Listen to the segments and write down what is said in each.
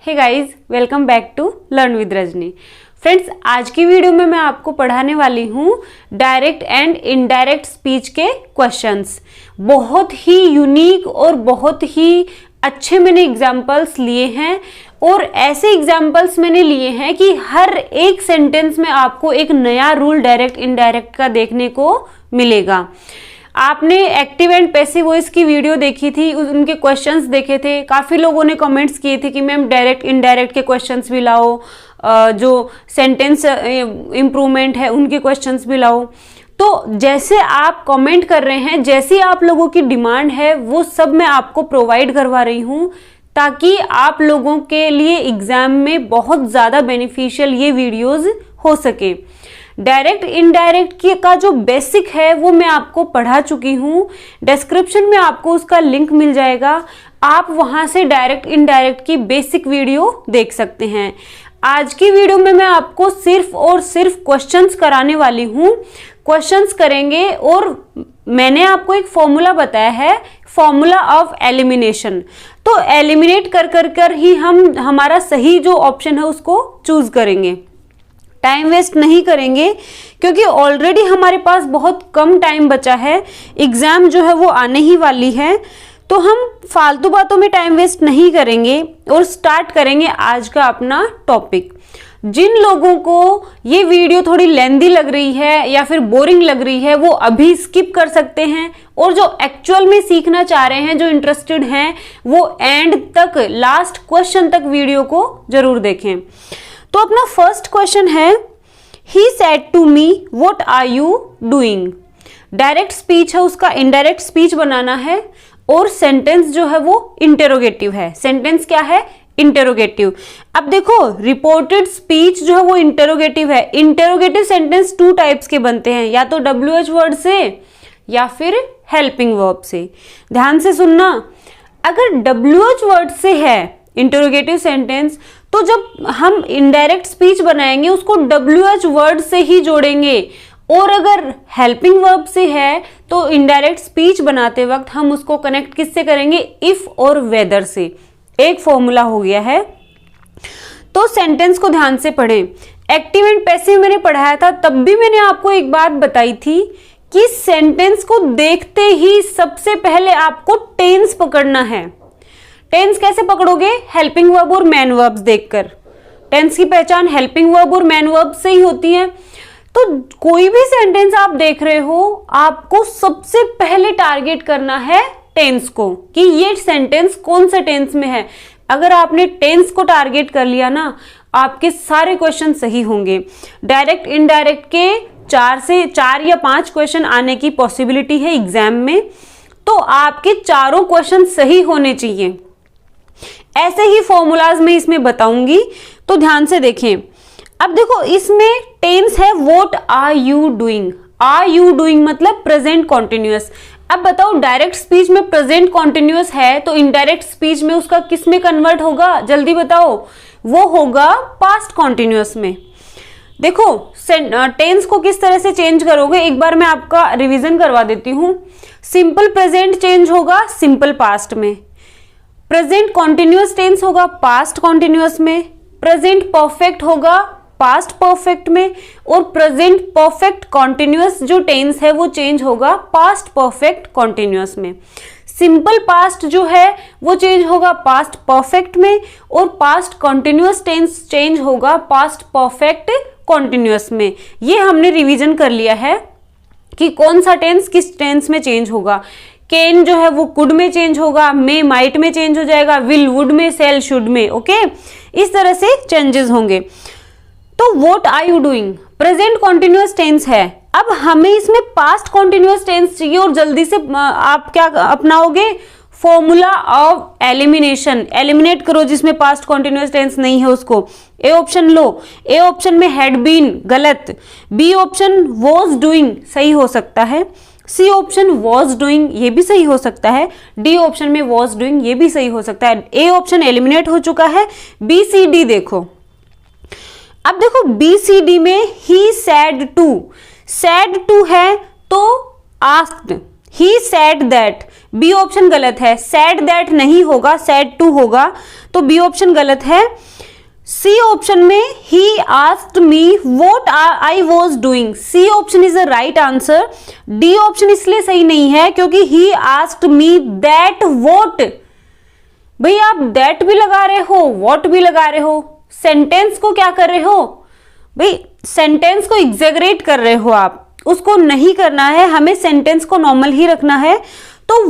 Hey guys, welcome back to learn with Rajni. Friends, आज की video में मैं आपको पढ़ाने वाली हूँ डायरेक्ट एंड इनडायरेक्ट स्पीच के क्वेश्चंस। बहुत ही यूनिक और बहुत ही अच्छे मैंने एग्जाम्पल्स लिए हैं और ऐसे एग्जाम्पल्स मैंने लिए हैं कि हर एक सेंटेंस में आपको एक नया रूल डायरेक्ट इनडायरेक्ट का देखने को मिलेगा। आपने एक्टिव एंड पैसिव वॉइस की वीडियो देखी थी, उनके क्वेश्चंस देखे थे। काफ़ी लोगों ने कमेंट्स किए थे कि मैम डायरेक्ट इनडायरेक्ट के क्वेश्चंस भी लाओ, जो सेंटेंस इम्प्रूवमेंट है उनके क्वेश्चंस भी लाओ। तो जैसे आप कमेंट कर रहे हैं, जैसी आप लोगों की डिमांड है, वो सब मैं आपको प्रोवाइड करवा रही हूँ ताकि आप लोगों के लिए एग्जाम में बहुत ज़्यादा बेनिफिशियल ये वीडियोज़ हो सके। डायरेक्ट इनडायरेक्ट का जो बेसिक है वो मैं आपको पढ़ा चुकी हूँ। डिस्क्रिप्शन में आपको उसका लिंक मिल जाएगा, आप वहां से डायरेक्ट इनडायरेक्ट की बेसिक वीडियो देख सकते हैं। आज की वीडियो में मैं आपको सिर्फ और सिर्फ क्वेश्चंस कराने वाली हूँ। क्वेश्चंस करेंगे और मैंने आपको एक फॉर्मूला बताया है, फॉर्मूला ऑफ एलिमिनेशन। तो एलिमिनेट कर ही हम हमारा सही जो ऑप्शन है उसको चूज करेंगे। टाइम वेस्ट नहीं करेंगे क्योंकि ऑलरेडी हमारे पास बहुत कम टाइम बचा है, एग्जाम जो है वो आने ही वाली है। तो हम फालतू बातों में टाइम वेस्ट नहीं करेंगे और स्टार्ट करेंगे आज का अपना टॉपिक। जिन लोगों को ये वीडियो थोड़ी लेंदी लग रही है या फिर बोरिंग लग रही है वो अभी स्किप कर सकते हैं, और जो एक्चुअल में सीखना चाह रहे हैं, जो इंटरेस्टेड हैं, वो एंड तक, लास्ट क्वेश्चन तक वीडियो को जरूर देखें। तो अपना फर्स्ट क्वेश्चन है, he said to me what are you doing. Direct speech है, उसका इनडायरेक्ट स्पीच बनाना है और सेंटेंस जो है वो इंटेरोगेटिव है। सेंटेंस क्या है? इंटेरोगेटिव। अब देखो, रिपोर्टेड स्पीच जो है वो इंटेरोगेटिव है। इंटेरोगेटिव सेंटेंस टू टाइप्स के बनते हैं, या तो WH वर्ड से या फिर हेल्पिंग वर्ब से। ध्यान से सुनना, अगर WH वर्ड से है इंटेरोगेटिव सेंटेंस तो जब हम इनडायरेक्ट स्पीच बनाएंगे उसको WH वर्ड से ही जोड़ेंगे, और अगर हेल्पिंग वर्ब से है तो इनडायरेक्ट स्पीच बनाते वक्त हम उसको कनेक्ट किससे करेंगे? इफ और वेदर से। एक फॉर्मूला हो गया है। तो सेंटेंस को ध्यान से पढ़ें। एक्टिव एंड पैसिव मैंने पढ़ाया था, तब भी मैंने आपको एक बात बताई थी कि सेंटेंस को देखते ही सबसे पहले आपको टेंस पकड़ना है। टेंस कैसे पकड़ोगे? हेल्पिंग वर्ब और मैन वर्ब्स देखकर। टेंस की पहचान हेल्पिंग वर्ब और मैन वर्ब से ही होती है। तो कोई भी सेंटेंस आप देख रहे हो, आपको सबसे पहले टारगेट करना है टेंस को, कि ये सेंटेंस कौन से टेंस में है। अगर आपने टेंस को टारगेट कर लिया ना, आपके सारे क्वेश्चन सही होंगे। डायरेक्ट इनडायरेक्ट के 4 या 5 क्वेश्चन आने की पॉसिबिलिटी है एग्जाम में, तो आपके चारों क्वेश्चन सही होने चाहिए। ऐसे ही फॉर्मूलाज मैं इसमें बताऊंगी, तो ध्यान से देखें। अब देखो, इसमें टेंस है what are you doing. Are you doing मतलब प्रेजेंट कॉन्टिन्यूअस। अब बताओ, डायरेक्ट स्पीच में प्रेजेंट कॉन्टिन्यूअस है तो इनडायरेक्ट स्पीच में उसका किस में कन्वर्ट होगा? जल्दी बताओ। वो होगा पास्ट कॉन्टिन्यूअस में। देखो, टेंस को किस तरह से चेंज करोगे, एक बार मैं आपका रिवीजन करवा देती हूँ। सिंपल प्रेजेंट चेंज होगा सिंपल पास्ट में, प्रेजेंट कॉन्टिन्यूअस टेंस होगा पास्ट कॉन्टिन्यूअस में, प्रेजेंट परफेक्ट होगा पास्ट परफेक्ट में, और प्रेजेंट परफेक्ट कॉन्टिन्यूअस जो टेंस है वो चेंज होगा पास्ट परफेक्ट कॉन्टिन्यूअस में। सिंपल पास्ट जो है वो चेंज होगा पास्ट परफेक्ट में, और पास्ट कॉन्टिन्यूअस टेंस चेंज होगा पास्ट परफेक्ट कॉन्टिन्यूअस में। ये हमने रिवीजन कर लिया है कि कौन सा टेंस किस टेंस में चेंज होगा। कैन जो है वो कुड में चेंज होगा, मे माइट में चेंज हो जाएगा, विल वुड में, सेल शुड में। ओके, इस तरह से चेंजेस होंगे। तो what are you doing present continuous tense है। अब हमें इसमें पास्ट कॉन्टिन्यूअस टेंस चाहिए, और जल्दी से आप क्या अपनाओगे? Formula of elimination. एलिमिनेट करो जिसमें पास्ट कॉन्टिन्यूअस टेंस नहीं है उसको। ए ऑप्शन लो। ए ऑप्शन में हैड बीन गलत, बी ऑप्शन वॉज डूइंग सही हो सकता है, सी ऑप्शन वॉज डूइंग ये भी सही हो सकता है, डी ऑप्शन में वॉज डूइंग ये भी सही हो सकता है। ए ऑप्शन एलिमिनेट हो चुका है। बी सी डी देखो। अब देखो, बी सी डी में he said to, said to है तो asked, he said that, B option गलत है। सैड दैट नहीं होगा, सैड टू होगा, तो बी ऑप्शन गलत है। सी ऑप्शन में he asked me what I was doing, C option is the right answer. D option इसलिए सही नहीं है क्योंकि he asked me that what, भाई आप दैट भी लगा रहे हो, व्हाट भी लगा रहे हो, सेंटेंस को क्या कर रहे हो भाई, सेंटेंस को एग्जैगरेट कर रहे हो आप, उसको नहीं करना है, हमें सेंटेंस को नॉर्मल ही रखना है। तो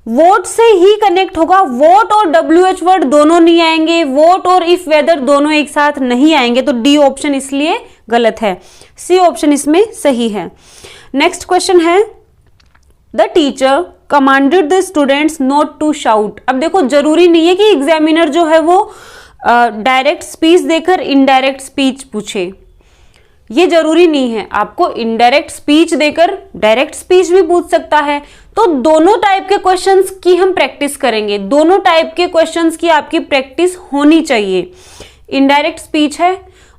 वोट से ही कनेक्ट होगा, वोट और WH वर्ड दोनों नहीं आएंगे, वोट और इफ वेदर दोनों एक साथ नहीं आएंगे, तो डी ऑप्शन इसलिए गलत है। सी ऑप्शन इसमें सही है। नेक्स्ट क्वेश्चन है, the teacher commanded the students not to shout. अब देखो जरूरी नहीं है कि एग्जामिनर जो है वो डायरेक्ट स्पीच देकर इनडायरेक्ट स्पीच पूछे, ये जरूरी नहीं है, आपको इनडायरेक्ट स्पीच देकर डायरेक्ट स्पीच भी पूछ सकता है। तो दोनों टाइप के क्वेश्चंस की हम प्रैक्टिस करेंगे, दोनों टाइप के क्वेश्चंस की आपकी प्रैक्टिस होनी चाहिए। इनडायरेक्ट स्पीच है,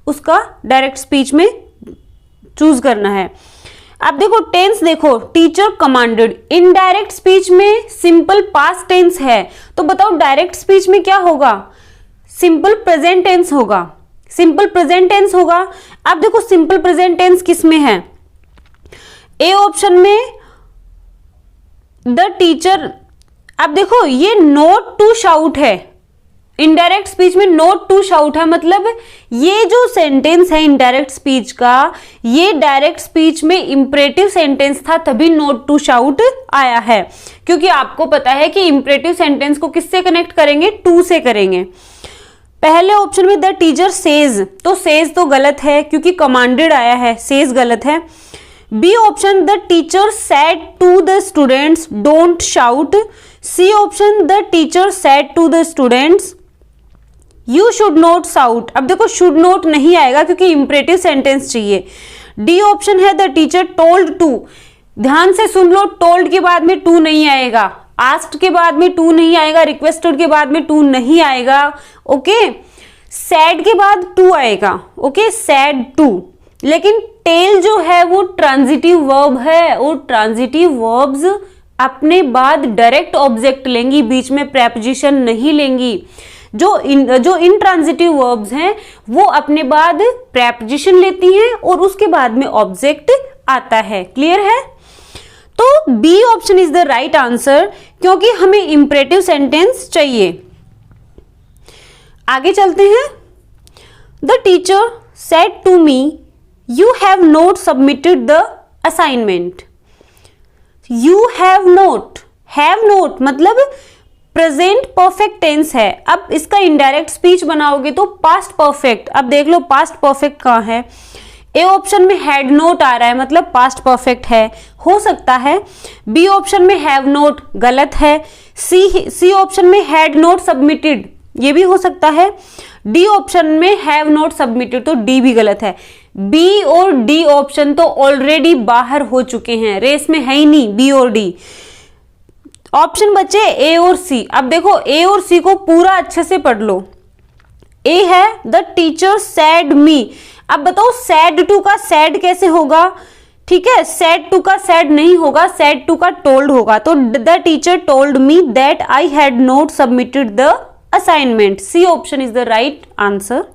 उसका डायरेक्ट स्पीच में चूज करना है। अब देखो टेंस देखो, टीचर कमांडेड, इनडायरेक्ट स्पीच में सिंपल पास्ट टेंस है, तो बताओ डायरेक्ट स्पीच में क्या होगा, सिंपल प्रेजेंट टेंस होगा, सिंपल प्रेजेंट टेंस होगा। अब देखो सिंपल प्रेजेंट टेंस किस में है, ए ऑप्शन में द टीचर। अब देखो ये नोट टू शाउट है, इनडायरेक्ट स्पीच में नोट टू शाउट है, मतलब ये जो सेंटेंस है इनडायरेक्ट स्पीच का, ये डायरेक्ट स्पीच में इंपरेटिव सेंटेंस था, तभी नोट टू शाउट आया है। क्योंकि आपको पता है कि इंपरेटिव सेंटेंस को किससे कनेक्ट करेंगे, टू से करेंगे। पहले ऑप्शन में द टीचर सेज, तो सेज तो गलत है क्योंकि कमांडेड आया है, सेज गलत है। B option the teacher said to the students don't shout, C option the teacher said to the students you should not shout. अब देखो शुड नॉट नहीं आएगा क्योंकि इंपरेटिव सेंटेंस चाहिए। डी ऑप्शन है द टीचर टोल्ड टू, ध्यान से सुन लो, told के बाद में टू नहीं आएगा, आस्क्ड के बाद में टू नहीं आएगा, रिक्वेस्टेड के बाद में टू नहीं आएगा, ओके। सैड के बाद टू आएगा, ओके, सैड टू। लेकिन टेल जो है वो ट्रांजिटिव वर्ब है, और ट्रांजिटिव वर्ब्स अपने बाद डायरेक्ट ऑब्जेक्ट लेंगी, बीच में प्रेपोजिशन नहीं लेंगी। जो इनट्रांजिटिव वर्ब्स हैं वो अपने बाद प्रेपोजिशन लेती हैं और उसके बाद में ऑब्जेक्ट आता है। क्लियर है? तो B option is the right answer, क्योंकि हमें इंपरेटिव सेंटेंस चाहिए। आगे चलते हैं। The teacher said to me you have not submitted the assignment. You have not मतलब प्रेजेंट परफेक्ट टेंस है। अब इसका इनडायरेक्ट स्पीच बनाओगे तो पास्ट परफेक्ट। अब देख लो पास्ट परफेक्ट कहाँ है। ए ऑप्शन में हैड नोट आ रहा है, मतलब पास्ट परफेक्ट है, हो सकता है। बी ऑप्शन में हैव नोट गलत है। सी ऑप्शन में हैड नोट सबमिटेड, ये भी हो सकता है। डी ऑप्शन में हैव नोट सबमिटेड, तो डी भी गलत है। बी और डी ऑप्शन तो ऑलरेडी बाहर हो चुके हैं, रेस में है ही नहीं बी और डी। ऑप्शन बचे ए और सी। अब देखो ए और सी को पूरा अच्छे से पढ़ लो। ए है द टीचर सैड मी। अब बताओ सैड टू का सैड कैसे होगा? ठीक है, सैड टू का सैड नहीं होगा, सैड टू का टोल्ड होगा। तो the teacher told me that I had not submitted the assignment. C option is the right answer.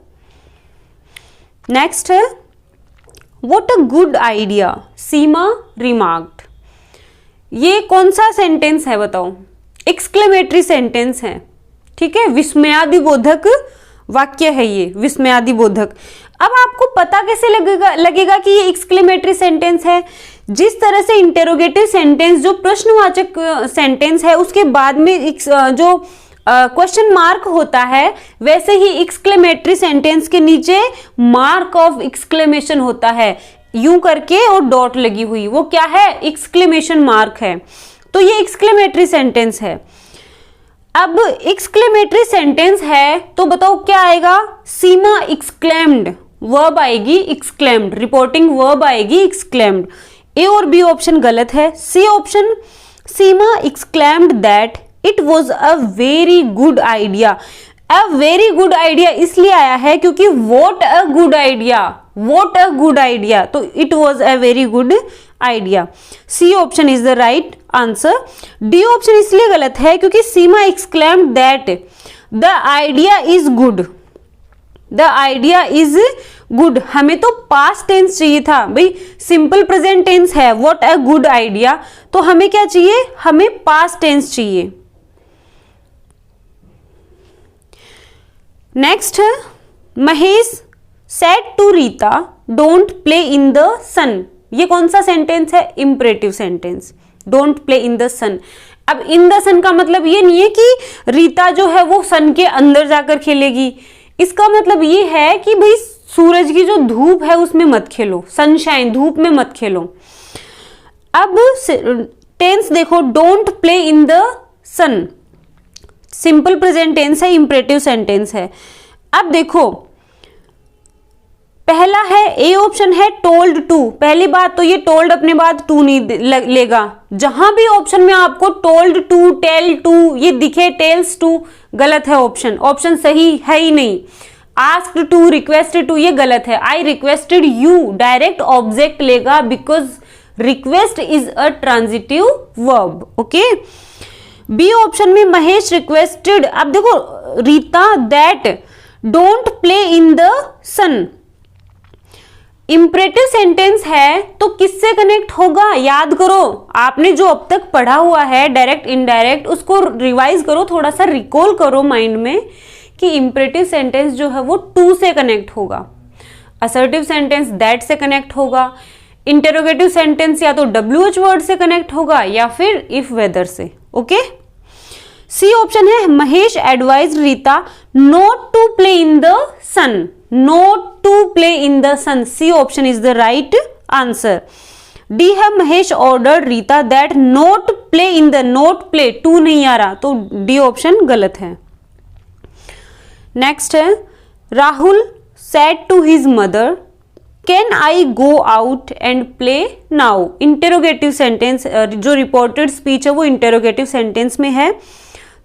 Next है what a good idea Seema remarked. ये कौन सा सेंटेंस है बताओ? एक्सक्लेमेटरी सेंटेंस है, ठीक है, विस्मयादिबोधक वाक्य है ये, विस्मयादिबोधक। अब आपको पता कैसे लगेगा कि ये एक्सक्लेमेटरी सेंटेंस है? जिस तरह से इंटेरोगेटिव सेंटेंस जो प्रश्नवाचक सेंटेंस है उसके बाद में जो क्वेश्चन मार्क होता है, वैसे ही एक्सक्लेमेटरी सेंटेंस के नीचे मार्क ऑफ एक्सक्लेमेशन होता है, यूं करके और डॉट लगी हुई, वो क्या है? एक्सक्लेमेशन मार्क है। तो ये एक्सक्लेमेटरी सेंटेंस है। अब एक्सक्लेमेटरी सेंटेंस है तो बताओ क्या आएगा? सीमा एक्सक्लेम्ड, वर्ब आएगी एक्सक्लेम्ड, रिपोर्टिंग वर्ब आएगी एक्सक्लेम्ड। ए और बी ऑप्शन गलत है। C option Seema exclaimed that it was a very good idea. A very good idea इसलिए आया है क्योंकि what a good idea, what a good idea, तो it was a very good idea. C option is the right answer. D option इसलिए गलत है क्योंकि Seema exclaimed that the idea is good. The idea is good, हमें तो past tense चाहिए था भाई, सिंपल प्रेजेंट टेंस है व्हाट अ गुड आइडिया, तो हमें क्या चाहिए, हमें पास्ट टेंस चाहिए। Next, Mahesh said to Rita don't play in the sun. ये कौन सा सेंटेंस है, imperative sentence, don't play in the sun. अब इन द सन का मतलब ये नहीं है कि रीता जो है वो सन के अंदर जाकर खेलेगी, इसका मतलब ये है कि भाई सूरज की जो धूप है उसमें मत खेलो, सनशाइन, धूप में मत खेलो। अब टेंस देखो, don't play in the sun, simple present tense है, इंपरेटिव सेंटेंस है। अब देखो पहला है, ए ऑप्शन है टोल्ड टू। पहली बात तो ये टोल्ड अपने बाद टू नहीं लेगा, जहां भी ऑप्शन में आपको टोल्ड टू, टेल टू ये दिखे, टेल्स टू, गलत है ऑप्शन, ऑप्शन सही है ही नहीं। आस्क्ड टू, रिक्वेस्टेड टू, ये गलत है। I requested you, direct object लेगा because request is a transitive verb. Okay, B option में महेश रिक्वेस्टेड। अब देखो Rita that don't play in the sun, imperative sentence है तो किससे कनेक्ट होगा, याद करो, आपने जो अब तक पढ़ा हुआ है डायरेक्ट इनडायरेक्ट, उसको रिवाइज करो, थोड़ा सा रिकॉल करो माइंड में कि इंपरेटिव सेंटेंस जो है वो टू से कनेक्ट होगा, असर्टिव सेंटेंस दैट से कनेक्ट होगा, इंटेरोगेटिव सेंटेंस या तो WH वर्ड से कनेक्ट होगा या फिर इफ वेदर से। ओके, सी ऑप्शन है, Mahesh advise Rita not to play in the sun, not to play in the sun, C option is the right answer. D है, Mahesh order Rita that not play in the, not play, to नहीं आ रहा, तो D option गलत है। Next है, Rahul said to his mother can I go out and play now. Interrogative sentence, जो reported speech है वो इंटेरोगेटिव सेंटेंस में है,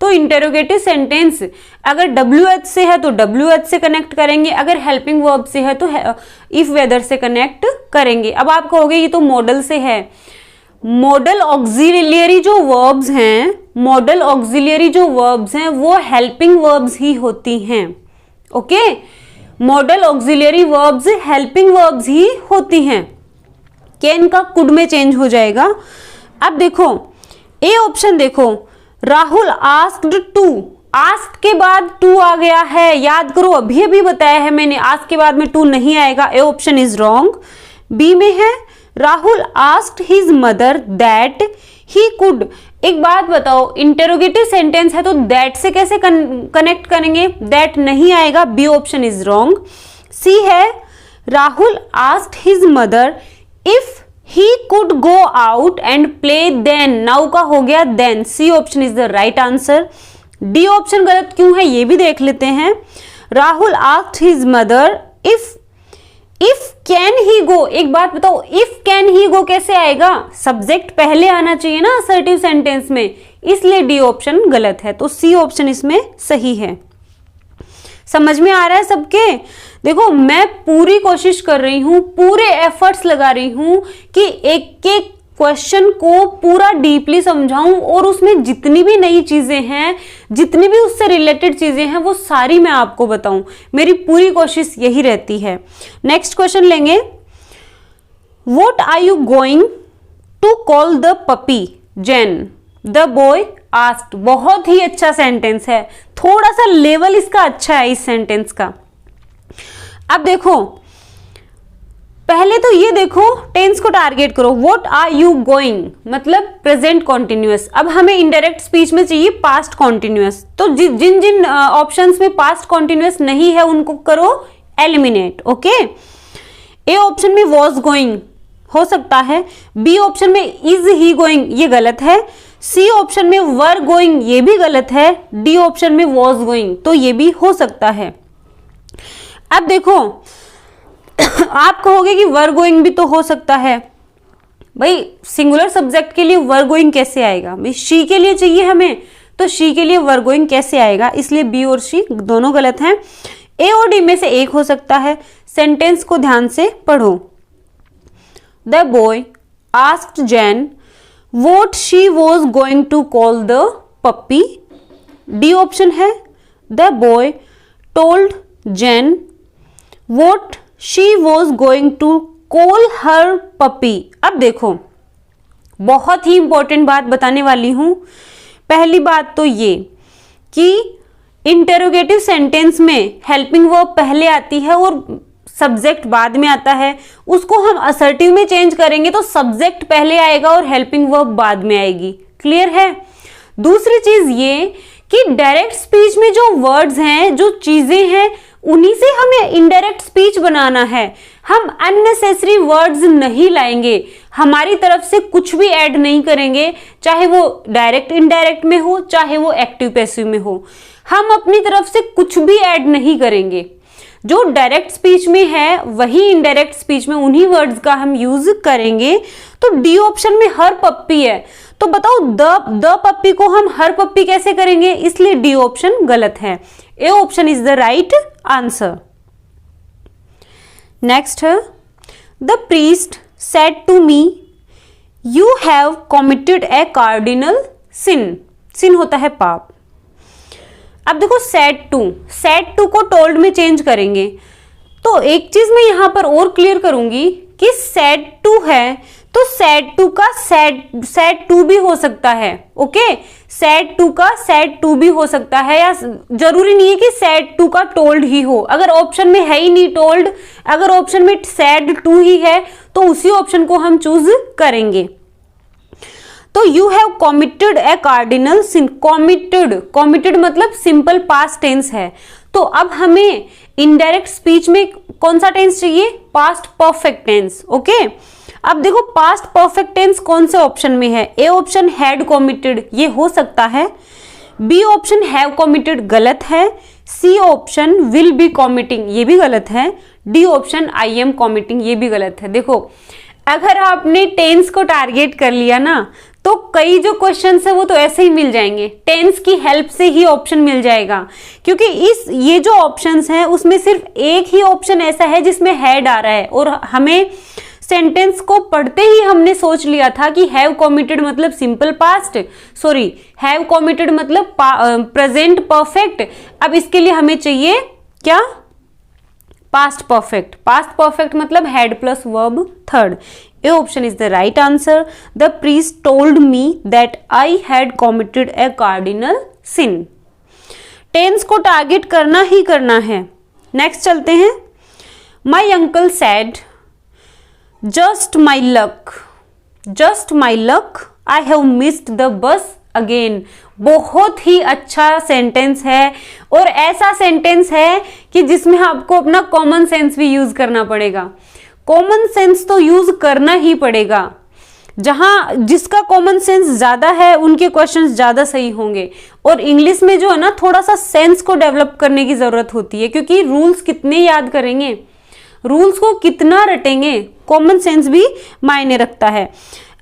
तो इंटेरोगेटिव सेंटेंस अगर WH से है तो WH से कनेक्ट करेंगे, अगर हेल्पिंग वर्ब से है तो इफ वेदर से कनेक्ट करेंगे। अब आप कहोगे ये तो मॉडल से है, मॉडल ऑक्सिलियरी जो वर्ब्स हैं, मॉडल ऑक्सिलियरी जो वर्ब्स हैं वो हेल्पिंग वर्ब्स ही होती हैं। Okay, modal auxiliary verbs helping verbs ही होती हैं, कैन का कुड में चेंज हो जाएगा। अब देखो ए ऑप्शन देखो, राहुल आस्क्ड टू, आस्क्ड के बाद टू आ गया है, याद करो अभी अभी बताया है मैंने, आस्क्ड के बाद में टू नहीं आएगा, A option is wrong. B में है, Rahul asked his mother that he could. एक बात बताओ, इंटेरोगेटिव सेंटेंस है तो दैट से कैसे कनेक्ट करेंगे, दैट नहीं आएगा, B option is wrong. C है, Rahul asked his mother if he could go out and play then, now का हो गया then, C option is the right answer. D option गलत क्यों है ये भी देख लेते हैं। Rahul asked his mother if can he go, एक बात बताओ इफ कैन ही गो कैसे आएगा, सब्जेक्ट पहले आना चाहिए ना असर्टिव सेंटेंस में, इसलिए डी ऑप्शन गलत है, तो सी ऑप्शन इसमें सही है। समझ में आ रहा है सबके? देखो मैं पूरी कोशिश कर रही हूं, पूरे एफर्ट्स लगा रही हूं कि एक एक क्वेश्चन को पूरा डीपली समझाऊं और उसमें जितनी भी नई चीजें हैं, जितनी भी उससे रिलेटेड चीजें हैं वो सारी मैं आपको बताऊं, मेरी पूरी कोशिश यही रहती है। नेक्स्ट क्वेश्चन लेंगे, what are you going to call the puppy Jane, the boy asked. बहुत ही अच्छा सेंटेंस है, थोड़ा सा लेवल इसका अच्छा है इस सेंटेंस का। अब देखो पहले तो ये देखो टेंस को टारगेट करो, व्हाट आर यू गोइंग मतलब प्रेजेंट कॉन्टिन्यूअस। अब हमें इनडायरेक्ट स्पीच में चाहिए पास्ट कॉन्टिन्यूअस, तो जिन जिन ऑप्शंस में पास्ट कॉन्टिन्यूअस नहीं है उनको करो एलिमिनेट। ओके, ए ऑप्शन में वॉज गोइंग हो सकता है, बी ऑप्शन में इज ही गोइंग ये गलत है, सी ऑप्शन में वर गोइंग ये भी गलत है, डी ऑप्शन में वॉज गोइंग तो ये भी हो सकता है। अब देखो आप कहोगे कि वर गोइंग भी तो हो सकता है, भाई सिंगुलर सब्जेक्ट के लिए वर गोइंग कैसे आएगा, भाई शी के लिए चाहिए हमें, तो शी के लिए वर गोइंग कैसे आएगा, इसलिए बी और शी दोनों गलत हैं। ए और डी में से एक हो सकता है। सेंटेंस को ध्यान से पढ़ो, the boy asked Jen what she was going to call the puppy. D option है the boy told Jen what she was going to call her puppy. अब देखो बहुत ही इंपॉर्टेंट बात बताने वाली हूं। पहली बात तो ये कि इंटेरोगेटिव सेंटेंस में हेल्पिंग वर्ब पहले आती है और सब्जेक्ट बाद में आता है। उसको हम असर्टिव में चेंज करेंगे तो सब्जेक्ट पहले आएगा और हेल्पिंग वर्ब बाद में आएगी। क्लियर है? दूसरी चीज ये कि डायरेक्ट स्पीच में जो वर्ड्स हैं, जो चीजें हैं, उन्हीं से हमें इनडायरेक्ट स्पीच बनाना है। हम अननेसेसरी वर्ड्स नहीं लाएंगे, हमारी तरफ से कुछ भी ऐड नहीं करेंगे, चाहे वो डायरेक्ट इनडायरेक्ट में हो, चाहे वो एक्टिव पैसिव में हो। हम अपनी तरफ से कुछ भी ऐड नहीं करेंगे। जो डायरेक्ट स्पीच में है वही इनडायरेक्ट स्पीच में उन्हीं वर्ड्स का हम यूज करेंगे। तो डी ऑप्शन में हर पप्पी है, तो बताओ द पप्पी को हम हर पप्पी कैसे करेंगे? इसलिए डी ऑप्शन गलत है। A option is the right answer. Next है the priest said to me you have committed a cardinal sin. Sin होता है पाप। अब देखो सेड टू को टोल्ड में चेंज करेंगे तो एक चीज मैं यहां पर और क्लियर करूंगी कि सेड टू है तो सेड टू का सेड टू भी हो सकता है। ओके, सेड टू का सेड टू भी हो सकता है, या जरूरी नहीं है कि सेड टू का टोल्ड ही हो। अगर ऑप्शन में है ही नहीं टोल्ड, अगर ऑप्शन में सेड टू ही है तो उसी ऑप्शन को हम चूज करेंगे। तो you have committed a cardinal sin. Committed मतलब सिंपल पास्ट टेंस है। तो अब हमें इनडायरेक्ट स्पीच में कौन सा टेंस चाहिए? Past perfect tense. ओके, अब देखो पास्ट परफेक्ट टेंस कौन से ऑप्शन में है? ए ऑप्शन हैड कॉमिटेड, ये हो सकता है। बी ऑप्शन हैव कॉमिटेड गलत है। सी ऑप्शन विल बी कॉमिटिंग, ये भी गलत है। डी ऑप्शन आई एम कॉमिटिंग, ये भी गलत है। देखो अगर आपने टेंस को टारगेट कर लिया ना तो कई जो क्वेश्चंस है वो तो ऐसे ही मिल जाएंगे। टेंस की हेल्प से ही ऑप्शन मिल जाएगा, क्योंकि ये जो ऑप्शंस हैं उसमें सिर्फ एक ही ऑप्शन ऐसा है जिसमें हैड आ रहा है और हमें सेंटेंस को पढ़ते ही हमने सोच लिया था कि हैव कॉमिटेड मतलब simple past, sorry have committed मतलब प्रेजेंट परफेक्ट। अब इसके लिए हमें चाहिए क्या? Past perfect. पास्ट परफेक्ट मतलब had plus verb third. A option is the right answer. The priest told me that I had committed a cardinal sin. Tense को target करना ही करना है। नेक्स्ट चलते हैं। My uncle said, just my luck. Just my luck. I have missed the bus again. बहुत ही अच्छा सेंटेंस है और ऐसा सेंटेंस है कि जिसमें आपको अपना कॉमन सेंस भी यूज करना पड़ेगा। कॉमन सेंस तो यूज करना ही पड़ेगा। जहां जिसका कॉमन सेंस ज्यादा है उनके क्वेश्चंस ज्यादा सही होंगे। और इंग्लिश में जो है ना थोड़ा सा सेंस को डेवलप करने की जरूरत होती है, क्योंकि रूल्स कितने याद करेंगे, रूल्स को कितना रटेंगे, कॉमन सेंस भी मायने रखता है।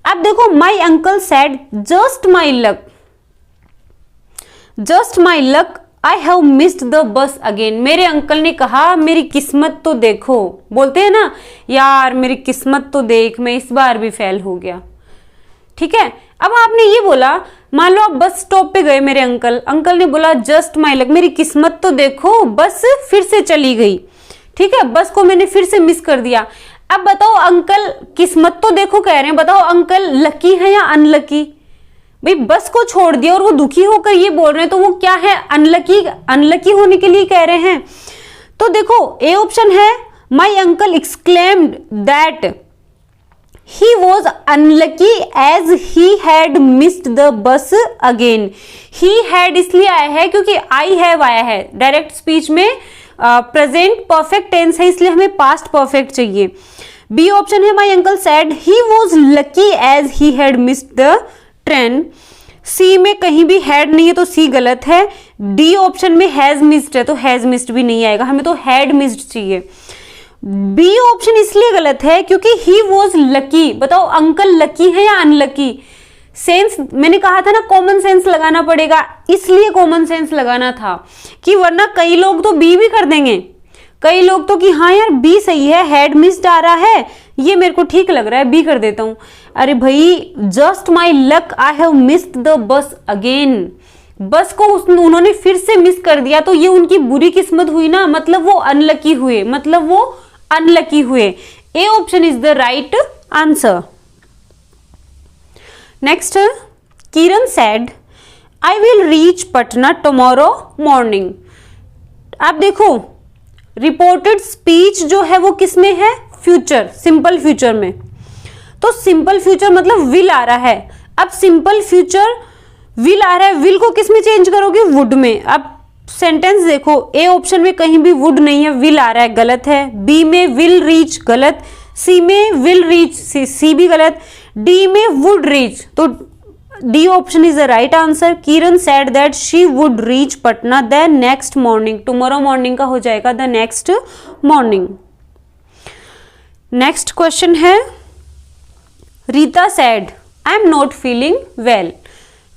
अब देखो माई uncle said just my luck, just my luck I have missed the bus again. मेरे अंकल ने कहा मेरी किस्मत तो देखो, बोलते हैं ना यार मेरी किस्मत तो देख, मैं इस बार भी फेल हो गया। ठीक है, अब आपने ये बोला, मान लो आप बस स्टॉप पे गए, मेरे अंकल ने बोला जस्ट माई लक, मेरी किस्मत तो देखो बस फिर से चली गई। ठीक है, बस को मैंने फिर से मिस कर दिया। अब बताओ अंकल किस्मत तो देखो कह रहे हैं, बताओ अंकल लकी है या अनलकी? भाई बस को छोड़ दिया और वो दुखी होकर ये बोल रहे हैं तो वो क्या है? अनलकी होने के लिए कह रहे हैं। तो देखो ए ऑप्शन है my uncle exclaimed that he was unlucky as he had missed the bus again. He had इसलिए आया है क्योंकि आई हैव आया है। डायरेक्ट स्पीच में प्रेजेंट परफेक्ट टेंस है, इसलिए हमें पास्ट परफेक्ट चाहिए। बी ऑप्शन है my uncle said he was lucky as he had missed the train. C में कहीं भी हैड नहीं है तो सी गलत है। डी ऑप्शन में हैज मिस्ड है तो हैज मिस्ड भी नहीं आएगा, हमें तो हैड मिस्ड चाहिए। बी ऑप्शन इसलिए गलत है क्योंकि ही वॉज लकी। बताओ अंकल लकी है या अनलकी? सेंस मैंने कहा था ना कॉमन सेंस लगाना पड़ेगा, इसलिए कॉमन सेंस लगाना था कि वरना कई लोग तो बी भी कर देंगे। कई लोग तो कि हाँ यार बी सही है, हैड मिस्ड आ रहा है, ये मेरे को ठीक लग रहा है, बी कर देता हूं। अरे भाई, just my luck I have missed the bus again, बस को उन्होंने फिर से मिस कर दिया, तो ये उनकी बुरी किस्मत हुई ना, मतलब वो अनलकी हुए, मतलब वो अनलकी हुए। ए option is the right answer. Next, Kiran said I will reach Patna tomorrow morning. आप देखो, रिपोर्टेड स्पीच जो है वो किसमें है, फ्यूचर, सिंपल फ्यूचर में। तो सिंपल फ्यूचर मतलब विल आ रहा है। अब सिंपल फ्यूचर विल आ रहा है, विल को किस में चेंज करोगे, वुड में। अब सेंटेंस देखो, ए ऑप्शन में कहीं भी वुड नहीं है, विल आ रहा है, गलत है। बी में विल रीच, गलत। सी में विल रीच, सी भी गलत। डी में वुड रीच, तो D option is the right answer. Kiran said that she would reach Patna the next morning, tomorrow morning का हो जाएगा the next morning. Next question है, Rita said I am not feeling well.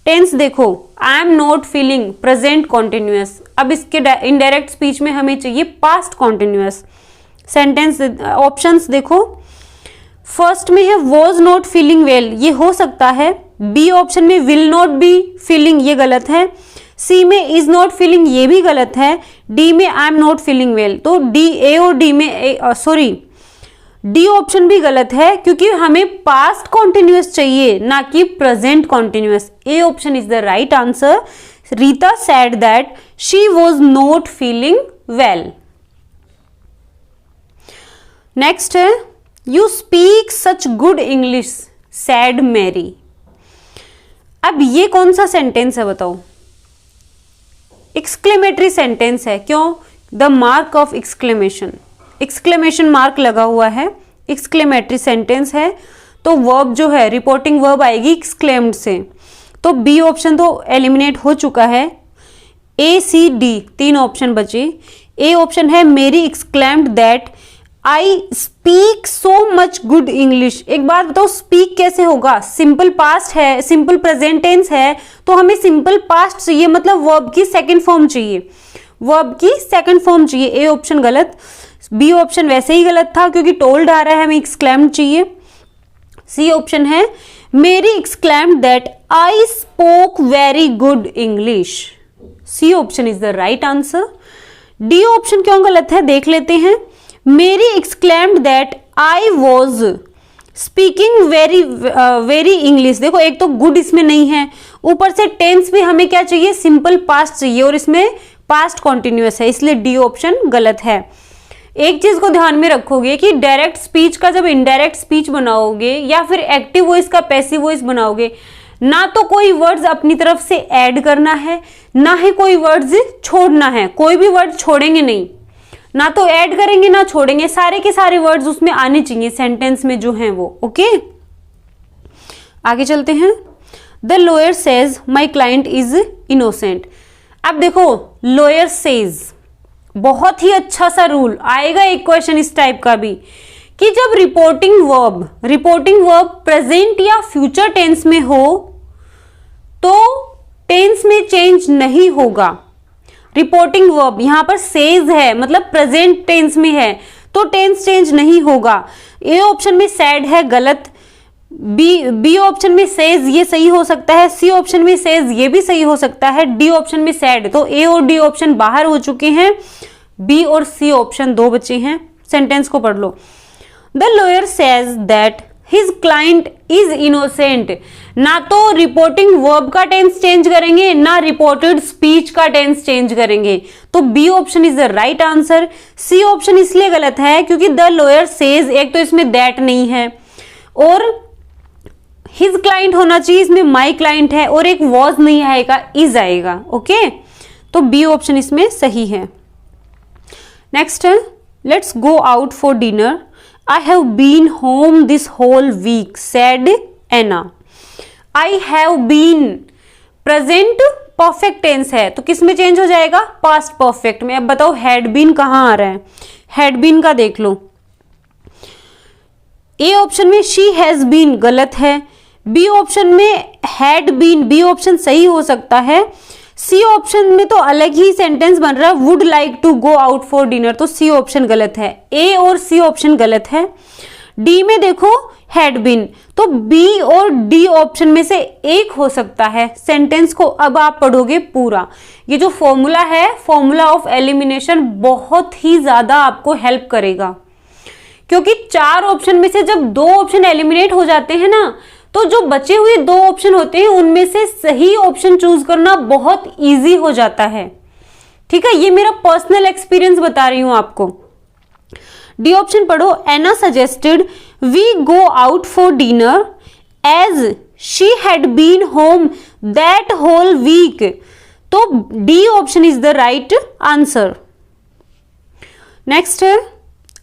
Tense देखो, I am not feeling, present continuous. अब इसके indirect speech में हमें चाहिए पास्ट कॉन्टिन्यूअस। सेंटेंस ऑप्शंस देखो, फर्स्ट में है वॉज नॉट फीलिंग वेल, ये हो सकता है। बी ऑप्शन में विल नॉट बी फीलिंग, ये गलत है। सी में इज नॉट फीलिंग, ये भी गलत है। डी में आई एम नॉट फीलिंग वेल, तो डी, ए और डी में सॉरी डी ऑप्शन भी गलत है, क्योंकि हमें पास्ट कॉन्टिन्यूअस चाहिए, ना कि present continuous. A option is the right answer. Rita said that she was not feeling well. Next है, you speak such good English said Mary. अब ये कौन सा सेंटेंस है बताओ, एक्सक्लेमेटरी सेंटेंस है। क्यों, the mark of exclamation, exclamation mark लगा हुआ है, एक्सक्लेमेटरी सेंटेंस है, तो वर्ब जो है रिपोर्टिंग वर्ब आएगी एक्सक्लेम्ड से। तो बी ऑप्शन तो एलिमिनेट हो चुका है। ए सी डी तीन ऑप्शन बचे। ए ऑप्शन है Mary exclaimed that I speak so much good English. एक बात बताओ, स्पीक कैसे होगा, सिंपल पास्ट है, सिंपल प्रेजेंट टेंस है, तो हमें सिंपल पास्ट चाहिए, मतलब वर्ब की सेकंड फॉर्म चाहिए, वर्ब की सेकंड फॉर्म चाहिए। ए ऑप्शन गलत। बी ऑप्शन वैसे ही गलत था, क्योंकि टोल्ड आ रहा है, हमें एक्सक्लेम्ड चाहिए। सी ऑप्शन है Mary exclaimed that I spoke very good English. C option is the right answer. D option क्यों गलत है देख लेते हैं। Mary exclaimed that I was speaking very English. देखो, एक तो गुड इसमें नहीं है, ऊपर से टेंस भी हमें क्या चाहिए, सिंपल पास्ट चाहिए, और इसमें पास्ट कॉन्टिन्यूअस है, इसलिए डी ऑप्शन गलत है। एक चीज को ध्यान में रखोगे कि डायरेक्ट स्पीच का जब इनडायरेक्ट स्पीच बनाओगे या फिर एक्टिव वॉइस का पैसिव वॉइस बनाओगे, ना तो कोई वर्ड्स अपनी तरफ से ऐड करना है, ना ही कोई वर्ड्स छोड़ना है। कोई भी वर्ड छोड़ेंगे नहीं, ना तो ऐड करेंगे ना छोड़ेंगे, सारे के सारे वर्ड्स उसमें आने चाहिए सेंटेंस में जो हैं वो। ओके, आगे चलते हैं। The lawyer says my client is innocent. अब देखो, लॉयर सेज, बहुत ही अच्छा सा रूल आएगा एक क्वेश्चन इस टाइप का भी, कि जब रिपोर्टिंग वर्ब प्रेजेंट या फ्यूचर टेंस में हो तो टेंस में चेंज नहीं होगा। रिपोर्टिंग वर्ब यहां पर सेज है, मतलब प्रेजेंट टेंस में है, तो टेंस चेंज नहीं होगा। ए ऑप्शन में सैड है, गलत। बी ऑप्शन में सेज, ये सही हो सकता है। सी ऑप्शन में सेज, ये भी सही हो सकता है। डी ऑप्शन में सैड, तो ए और डी ऑप्शन बाहर हो चुके हैं। बी और सी ऑप्शन दो बचे हैं। सेंटेंस को पढ़ लो। The lawyer says that his client is innocent. ना तो रिपोर्टिंग वर्ब का टेंस चेंज करेंगे, ना रिपोर्टेड स्पीच का टेंस चेंज करेंगे, तो B option is the right answer. C option इसलिए गलत है क्योंकि द लॉयर सेज, एक तो इसमें दैट नहीं है, और हिज क्लाइंट होना चाहिए, इसमें माई क्लाइंट है, और एक वॉज नहीं आएगा, इज आएगा। ओके, तो बी ऑप्शन इसमें सही है। नेक्स्ट है, let's go out for dinner. I have been home this whole week, said Anna. I have been present perfect tense है, तो किस में चेंज हो जाएगा, पास्ट परफेक्ट में। अब बताओ हैड बीन कहां आ रहा है, हैड बीन का देख लो। ए ऑप्शन में शी हैज बीन गलत है। बी ऑप्शन में हैड बीन, बी ऑप्शन सही हो सकता है। सी ऑप्शन में तो अलग ही सेंटेंस बन रहा है, would like to go out for dinner, तो सी ऑप्शन गलत है। ए और सी ऑप्शन गलत है। डी में देखो हैड बीन, तो बी और डी ऑप्शन में से एक हो सकता है। सेंटेंस को अब आप पढ़ोगे पूरा। ये जो फॉर्मूला है, फॉर्मूला ऑफ एलिमिनेशन, बहुत ही ज्यादा आपको हेल्प करेगा, क्योंकि 4 ऑप्शन में से जब 2 ऑप्शन एलिमिनेट हो जाते हैं ना, तो जो बचे हुए 2 ऑप्शन होते हैं उनमें से सही ऑप्शन चूज करना बहुत इजी हो जाता है। ठीक है, ये मेरा पर्सनल एक्सपीरियंस बता रही हूं आपको। डी ऑप्शन पढ़ो। Anna suggested we go out for dinner as she had been home that whole week. तो D option is the right answer. Next है,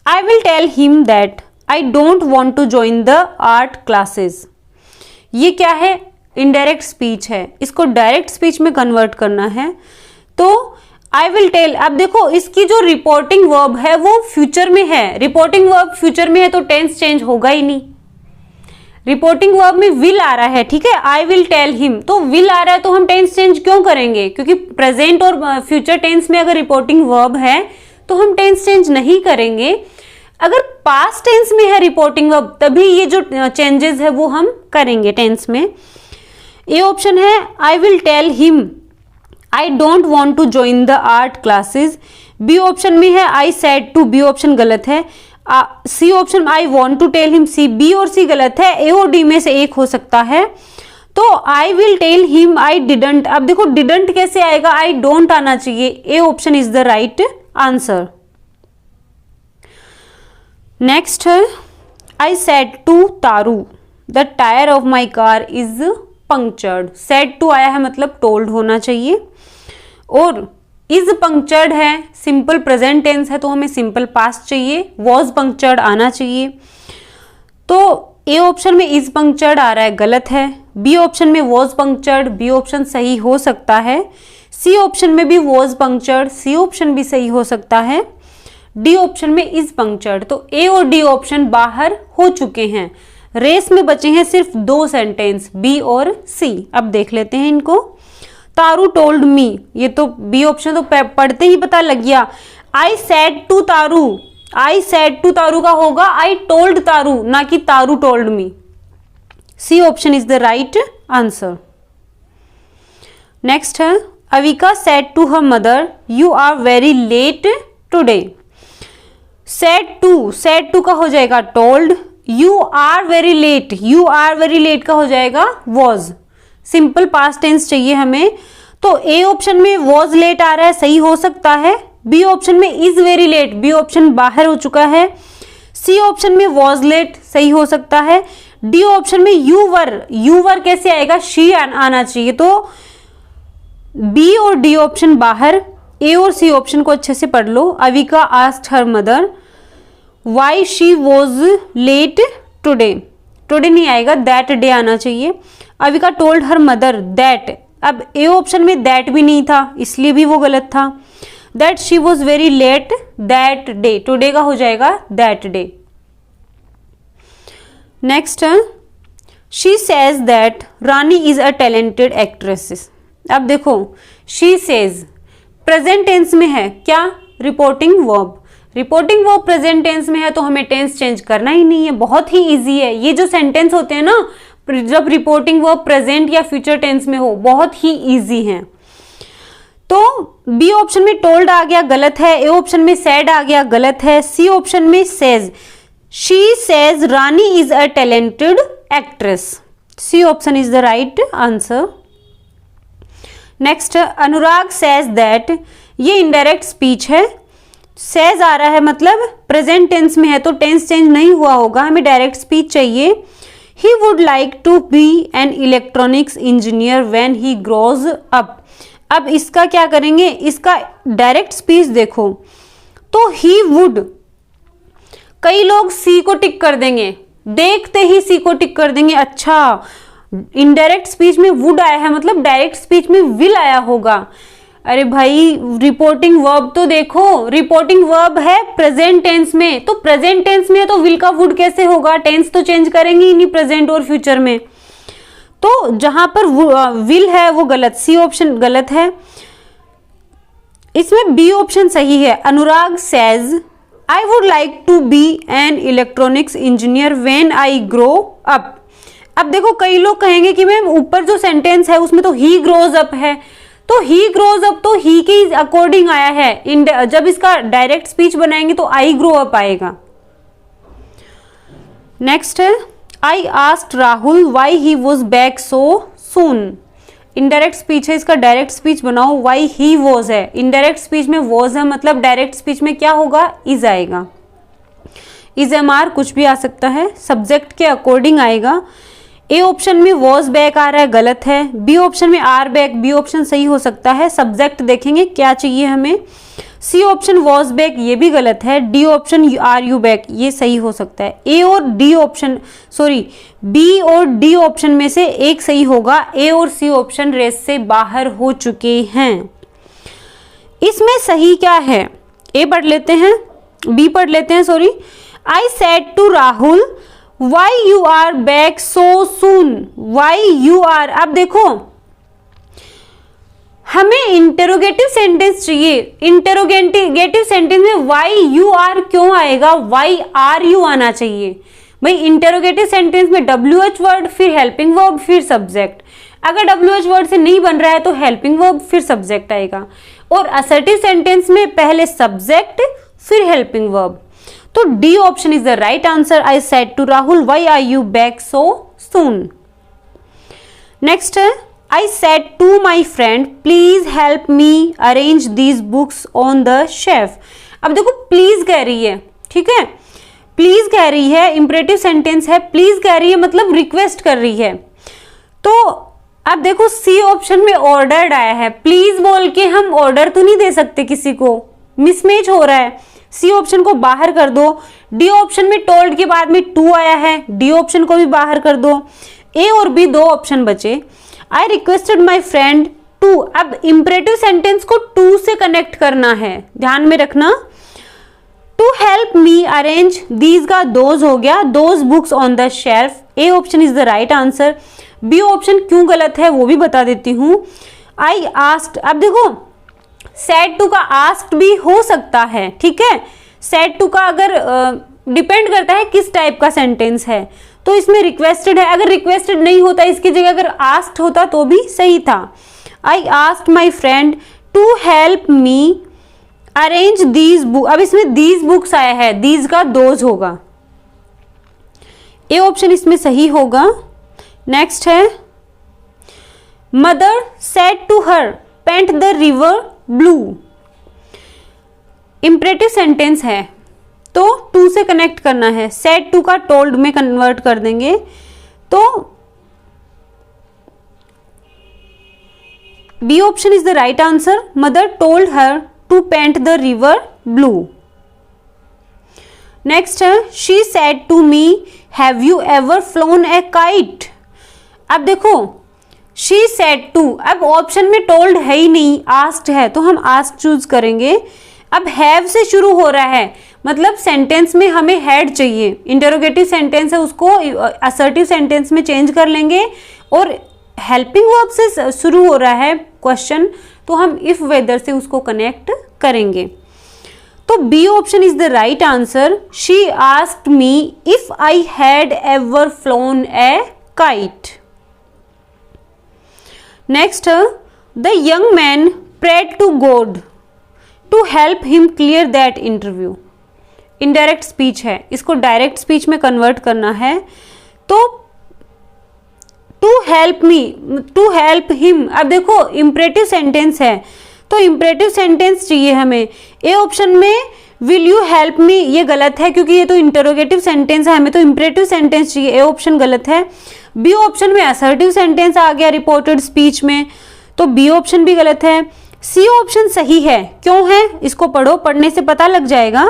I will tell him that I don't want to join the art classes. ये क्या है? Indirect speech है, इसको direct speech में convert करना है। तो आई विल टेल, अब देखो इसकी जो रिपोर्टिंग वर्ब है वो फ्यूचर में है। रिपोर्टिंग वर्ब फ्यूचर में है तो टेंस चेंज होगा ही नहीं। रिपोर्टिंग वर्ब में विल आ रहा है, ठीक है, आई विल टेल हिम, तो विल आ रहा है तो हम टेंस चेंज क्यों करेंगे? क्योंकि प्रेजेंट और फ्यूचर टेंस में अगर रिपोर्टिंग वर्ब है तो हम टेंस चेंज नहीं करेंगे। अगर पास्ट टेंस में है रिपोर्टिंग वर्ब, तभी ये जो चेंजेस है वो हम करेंगे टेंस में। ए ऑप्शन है, I will tell him I don't want to join the art classes. B option में है, I said to, B option गलत है। C option, I want to tell him, C, B और C गलत है। A और D में से एक हो सकता है। तो I will tell him I didn't, अब देखो डिडंट कैसे आएगा? आई डोंट आना चाहिए। A option is the right answer. Next है, I said to Taru the tyre of my car is punctured. Said to आया है मतलब टोल्ड होना चाहिए, और इज पंक्चर्ड है, सिंपल प्रेजेंट टेंस है तो हमें सिंपल पास्ट चाहिए, वॉज पंक्चर्ड आना चाहिए। तो ए ऑप्शन में इज पंक्चर्ड आ रहा है, गलत है। बी ऑप्शन में वॉज पंक्चर्ड, बी ऑप्शन सही हो सकता है। सी ऑप्शन में भी वॉज पंक्चर्ड, सी ऑप्शन भी सही हो सकता है। डी ऑप्शन में इज पंक्चर्ड, तो ए और डी ऑप्शन बाहर हो चुके हैं। रेस में बचे हैं सिर्फ 2 सेंटेंस, बी और सी। अब देख लेते हैं इनको। तारू टोल्ड मी, ये तो बी ऑप्शन तो पढ़ते ही पता लग गया। आई सेड टू तारू, आई सेड टू तारू का होगा आई टोल्ड तारू, ना कि Taru told me. C option is the right answer. Next है, Avika said to her mother you are very late today. Said to का हो जाएगा told, you are very late, you are very late का हो जाएगा वॉज। सिंपल पास्ट टेंस चाहिए हमें, तो ए ऑप्शन में वॉज लेट आ रहा है, सही हो सकता है। बी ऑप्शन में is very late, B option बाहर हो चुका है। सी ऑप्शन में वॉज लेट, सही हो सकता है। डी ऑप्शन में यू वर कैसे आएगा? शी आना चाहिए, तो बी और डी ऑप्शन बाहर। ए और सी ऑप्शन को अच्छे से पढ़ लो। Avika asked her mother why she was late today, today नहीं आएगा, दैट डे आना चाहिए। Avika told her mother that, अब ए ऑप्शन में दैट भी नहीं था इसलिए भी वो गलत था। That she was very late that day, today का हो जाएगा that day. Next, she says that Rani is a talented actress. अब देखो, शी सेज प्रेजेंट टेंस में है, क्या? Reporting verb. Reporting verb present tense में है तो हमें टेंस चेंज करना ही नहीं है, बहुत ही इजी है। ये जो सेंटेंस होते हैं ना, जब रिपोर्टिंग वर्ब प्रेजेंट या फ्यूचर टेंस में हो, बहुत ही इजी है। तो बी ऑप्शन में टोल्ड आ गया, गलत है। ए ऑप्शन में सेड आ गया, गलत है। सी ऑप्शन में says, she says Rani is a talented actress. C option is the right answer. Next, Anurag says that, ये इनडायरेक्ट स्पीच है। सेज आ रहा है मतलब प्रेजेंट टेंस में है तो टेंस चेंज नहीं हुआ होगा, हमें डायरेक्ट स्पीच चाहिए। He would like to be an electronics engineer when he grows up. अब इसका क्या करेंगे? इसका डायरेक्ट स्पीच देखो, तो ही वुड, कई लोग सी को टिक कर देंगे, देखते ही सी को टिक कर देंगे। अच्छा, इनडायरेक्ट स्पीच में वुड आया है मतलब डायरेक्ट स्पीच में विल आया होगा। अरे भाई, रिपोर्टिंग वर्ब तो देखो, रिपोर्टिंग वर्ब है प्रेजेंट टेंस में, तो प्रेजेंट टेंस में तो विल का वुड कैसे होगा? टेंस तो चेंज करेंगे ही नहीं प्रेजेंट और फ्यूचर में, तो जहां पर विल है वो गलत, सी ऑप्शन गलत है। इसमें बी ऑप्शन सही है। Anurag says I would like to be an electronics engineer when I grow up. अब देखो कई लोग कहेंगे कि मैम ऊपर जो सेंटेंस है उसमें तो ही ग्रोज अप है, तो ही ग्रोज अप तो ही के अकॉर्डिंग आया है, जब इसका डायरेक्ट स्पीच बनाएंगे तो आई ग्रो अप आएगा। नेक्स्ट है I asked Rahul why he was back so soon. Indirect speech है, इसका डायरेक्ट स्पीच बनाओ। व्हाई ही वाज है, इनडायरेक्ट स्पीच में वाज है, मतलब डायरेक्ट स्पीच में क्या होगा, इज आएगा। इज एम आर कुछ भी आ सकता है, सब्जेक्ट के अकॉर्डिंग आएगा। ए ऑप्शन में वॉज बैक आ रहा है, गलत है। बी ऑप्शन में आर बैक, बी ऑप्शन सही हो सकता है, सब्जेक्ट देखेंगे क्या चाहिए हमें। सी ऑप्शन वॉज बैक, ये भी गलत है। D option are you back, ये सही हो सकता है। ए और डी ऑप्शन, सॉरी, बी और डी ऑप्शन में से एक सही होगा। ए और सी ऑप्शन रेस से बाहर हो चुके हैं। इसमें सही क्या है, ए पढ़ लेते हैं, बी पढ़ लेते हैं, sorry. I said to Rahul why you are back so soon, why you are. अब देखो हमें इंटेरोगेटिव सेंटेंस चाहिए, इंटेरोगेटिव सेंटेंस में वाई यू आर क्यों आएगा, वाई आर यू आना चाहिए। भाई इंटेरोगेटिव सेंटेंस में WH वर्ड, फिर हेल्पिंग वर्ब, फिर सब्जेक्ट। अगर WH वर्ड से नहीं बन रहा है तो हेल्पिंग वर्ब फिर सब्जेक्ट आएगा। और असर्टिव सेंटेंस में पहले सब्जेक्ट फिर हेल्पिंग वर्ब। तो D option is the right answer. I said to Rahul why are you back so soon. Next है I said to my friend please help me arrange these books on the shelf. अब देखो please कह रही है, ठीक है, please कह रही है, इंपरेटिव सेंटेंस है, प्लीज कह रही है मतलब रिक्वेस्ट कर रही है। तो अब देखो सी ऑप्शन में ऑर्डर्ड आया है, प्लीज बोल के हम ऑर्डर तो नहीं दे सकते किसी को, मिसमैच हो रहा है। सी ऑप्शन को बाहर कर दो। डी ऑप्शन में टोल्ड के बाद में टू आया है, डी ऑप्शन को भी बाहर कर दो। ए और बी दो ऑप्शन बचे। I requested my friend to, अब इंपरेटिव सेंटेंस को टू से कनेक्ट करना है, ध्यान में रखना। To help me arrange these का दोज हो गया, those books on the shelf. A option is the right answer. B option क्यों गलत है वो भी बता देती हूं। आई आस्क्ड, अब देखो सेड टू का आस्क्ड भी हो सकता है, ठीक है। सेड टू का अगर डिपेंड करता है किस टाइप का सेंटेंस है, तो इसमें रिक्वेस्टेड है, अगर रिक्वेस्टेड नहीं होता इसकी जगह अगर आस्क्ड होता तो भी सही था। I asked my friend to help me arrange these book, अब इसमें दीज बुक्स आया है, दीज का दोज होगा, ए ऑप्शन इसमें सही होगा। नेक्स्ट है mother said to her paint the river blue. Imperative sentence है तो टू से कनेक्ट करना है, सेड टू का टोल्ड में कन्वर्ट कर देंगे। तो B option is the right answer. Mother told her to paint the river blue. Next है she said to me have you ever flown a kite. अब देखो शी सेड टू, अब option में told है ही नहीं, आस्क्ड है, तो हम आस्क्ड चूज करेंगे। अब हैव से शुरू हो रहा है, मतलब सेंटेंस में हमें हैड चाहिए। इंटरोगेटिव सेंटेंस है उसको असर्टिव सेंटेंस में चेंज कर लेंगे, और हेल्पिंग वर्ब से शुरू हो रहा है क्वेश्चन, तो हम इफ वेदर से उसको कनेक्ट करेंगे। तो B option is the right answer. She asked me if I had ever flown a kite. Next the young man prayed to God to help him clear that interview. Indirect speech है, इसको direct speech में convert करना है। तो to help me, to help him, अब देखो imperative sentence है तो इंपरेटिव सेंटेंस चाहिए हमें। ए ऑप्शन में विल यू हेल्प मी, ये गलत है क्योंकि ये तो इंटरोगेटिव सेंटेंस है, हमें तो इंपरेटिव सेंटेंस चाहिए, ए ऑप्शन गलत है। बी ऑप्शन में असर्टिव सेंटेंस आ गया रिपोर्टेड स्पीच में, तो बी ऑप्शन भी गलत है। सी ऑप्शन सही है, क्यों है इसको पढ़ो, पढ़ने से पता लग जाएगा।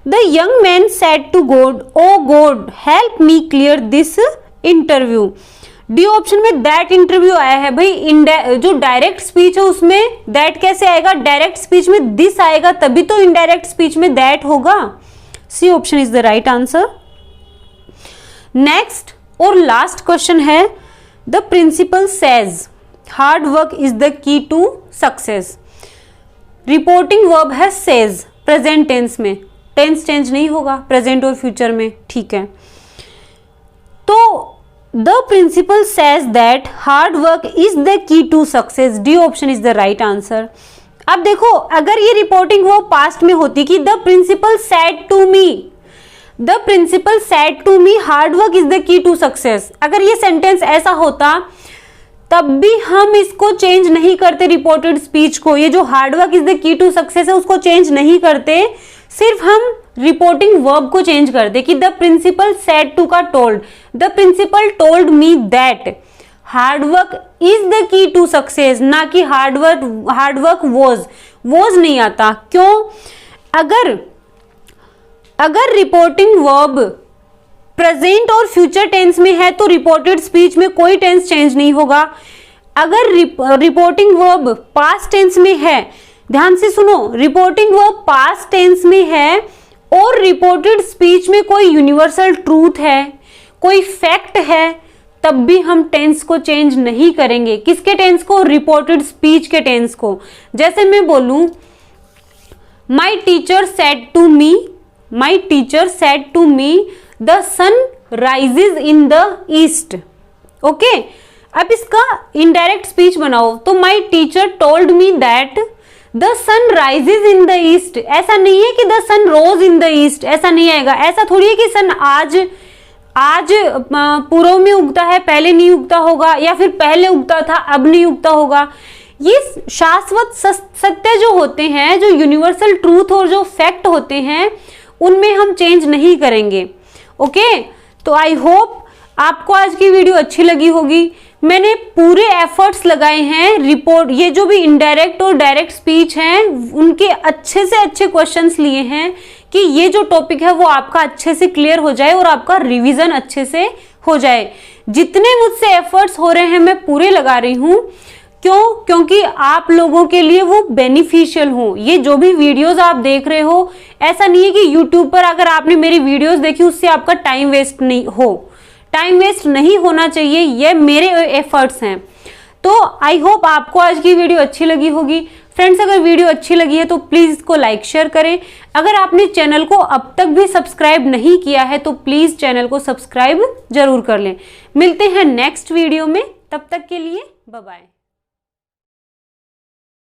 The young man said to God O God help me clear this interview. D option में दैट इंटरव्यू आया है, भाई जो डायरेक्ट स्पीच है उसमें दैट कैसे आएगा, डायरेक्ट स्पीच में दिस आएगा तभी तो इनडायरेक्ट स्पीच में दैट होगा। C option is the right answer. Next और लास्ट क्वेश्चन है the principal says hard work is the key to success. Reporting verb है सेज प्रेजेंट टेंस में, टेंस चेंज नहीं होगा प्रेजेंट और फ्यूचर में, ठीक है। तो the principal says that hard work is the key to success, D option is the right answer. अब देखो, अगर ये रिपोर्टिंग वो पास्ट में होती कि the principal said to me, the principal said to me hard work is the key to success, अगर ये सेंटेंस ऐसा होता तब भी हम इसको चेंज नहीं करते रिपोर्टेड स्पीच को। ये जो hard work is the key to success है उसको चेंज नहीं करते, सिर्फ हम रिपोर्टिंग वर्ब को चेंज कर दे कि द प्रिंसिपल सेड टू का told, the principal told me that hard work is the key to success, ना कि हार्ड वर्क वॉज नहीं आता। क्यों? अगर रिपोर्टिंग वर्ब प्रेजेंट और फ्यूचर टेंस में है तो रिपोर्टेड स्पीच में कोई टेंस चेंज नहीं होगा। अगर रिपोर्टिंग वर्ब पास्ट टेंस में है, ध्यान से सुनो, रिपोर्टिंग वर्ब पास्ट टेंस में है और रिपोर्टेड स्पीच में कोई यूनिवर्सल ट्रूथ है, कोई फैक्ट है, तब भी हम टेंस को चेंज नहीं करेंगे। किसके टेंस को? रिपोर्टेड स्पीच के टेंस को। जैसे मैं बोलूं my teacher said to me the sun rises in the east, okay. अब इसका इनडायरेक्ट स्पीच बनाओ तो my teacher told me that the sun rises in the east. ऐसा नहीं है कि the sun rose in the east, ऐसा नहीं आएगा। ऐसा थोड़ी है कि सन आज पूर्व में उगता है, पहले नहीं उगता होगा, या फिर पहले उगता था अब नहीं उगता होगा। ये शाश्वत सत्य जो होते हैं, जो यूनिवर्सल ट्रूथ और जो फैक्ट होते हैं, उनमें हम चेंज नहीं करेंगे, ओके। तो आई होप आपको आज की वीडियो अच्छी लगी होगी। मैंने पूरे एफर्ट्स लगाए हैं रिपोर्ट, ये जो भी इनडायरेक्ट और डायरेक्ट स्पीच हैं उनके अच्छे से अच्छे क्वेश्चंस लिए हैं कि ये जो टॉपिक है वो आपका अच्छे से क्लियर हो जाए और आपका रिवीजन अच्छे से हो जाए। जितने मुझसे एफर्ट्स हो रहे हैं मैं पूरे लगा रही हूँ। क्यों? क्योंकि आप लोगों के लिए वो बेनिफिशियल हो। ये जो भी वीडियोस आप देख रहे हो, ऐसा नहीं है कि यूट्यूब पर अगर आपने मेरी वीडियोस देखी उससे आपका टाइम वेस्ट नहीं हो, टाइम वेस्ट नहीं होना चाहिए, ये मेरे एफर्ट्स हैं। तो आई होप आपको आज की वीडियो अच्छी लगी होगी। फ्रेंड्स, अगर वीडियो अच्छी लगी है तो प्लीज इसको लाइक शेयर करें। अगर आपने चैनल को अब तक भी सब्सक्राइब नहीं किया है तो प्लीज चैनल को सब्सक्राइब जरूर कर लें। मिलते हैं नेक्स्ट वीडियो में, तब तक के लिए बाय बाय।